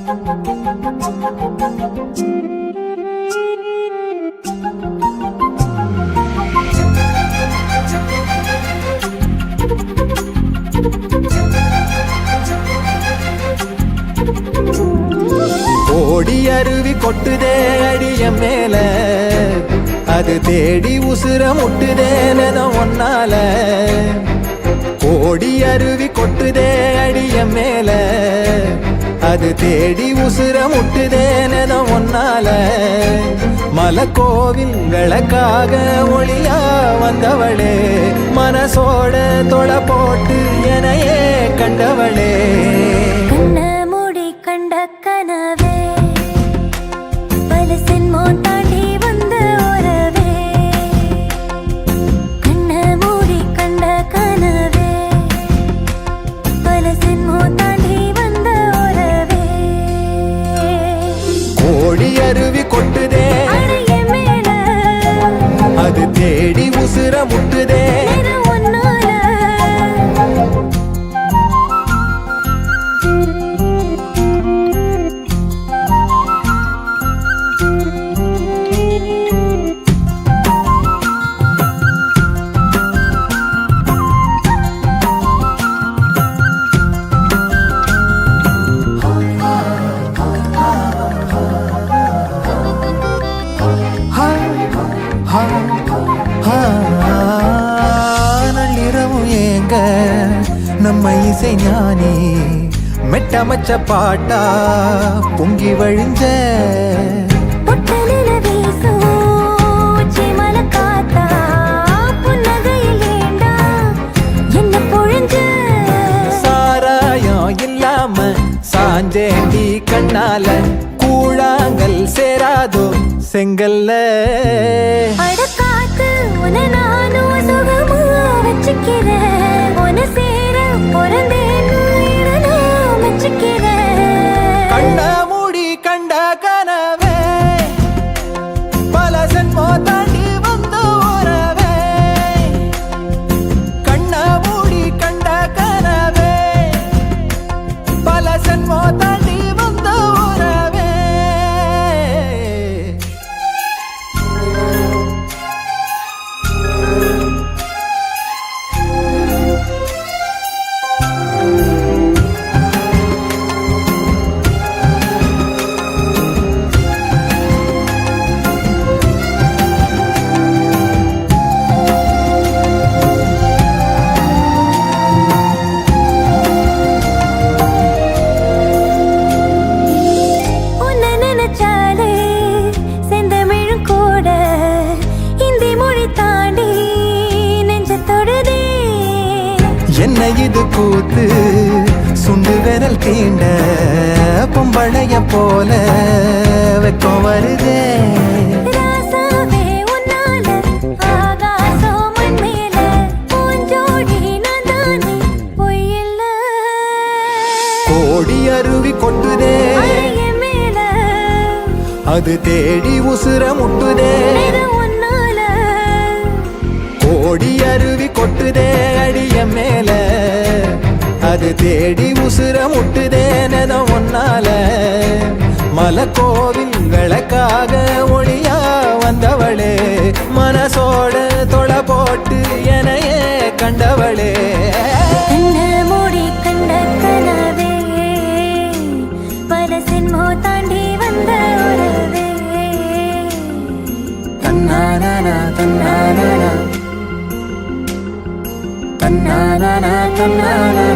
ஓடி அருவி கொட்டுதே அடிய மேல, அது தேடி உசுர முட்டுதேனத ஒன்னால. ஓடி அருவி கொட்டுதே அடிய மேல, அது தேடி உசுர முட்டுதேனத ஒன்னால. மலக்கோவில்களுக்காக ஒளியா வந்தவளே, மனசோட தொலை போட்டு எனையே கண்டவளே. கனவே பல சென்மோ தாண்டி வந்த உறவே, கண்ண மூடி கண்ட கனவே பல சென்மோ தாண்டி வந்த உறவே. கோடி அருவி கொட்டுதே அடைய மேல, அது தேடி உசுர முட்டுதே ஒன்னால. நள்ளிரவும் ஏங்க நம்ம இசை ஞானி மெட்டமச்ச பாட்டா பொங்கி வழிஞ்ச. சாராயம் இல்லாம சாஞ்சேண்டி கண்ணால, கூழாங்கல் சேராதோ செங்கல்ல. அடக்காத்து உன நானும் சுகமா வச்சுக்கிறேன், உன சேர பிறந்தேன்னு நான் வச்சுக்கிறேன். கண்ண மூடி கண்ட கனவே பல சென்மோ தாண்டி வந்த உறவே. கண்ண மூடி கண்ட கனவே பல சென்மோ தாண்டி வந்த உறவே. என்ன இது கூத்து சுண்டு விரல் தீண்ட, பொம்பளைய போல வெக்கம் வருதே. கோடி அருவி கொட்டுதே அது தேடி உசுர முட்டுதே. கோடி அருவி கொட்டுதே அடிய மேல, அது தேடி உசுர முட்டுதேனத ஒன்னால. மலக்கோவில்களுக்காக ஒளியா வந்தவளே, மனசோட தொலை போட்டு எனையே கண்டவளே. மூடி கண்ட கனவே பல சென்மோ தாண்டி வந்த உறவே. தன்னானா தன்னானா தன்னானா தன்னானா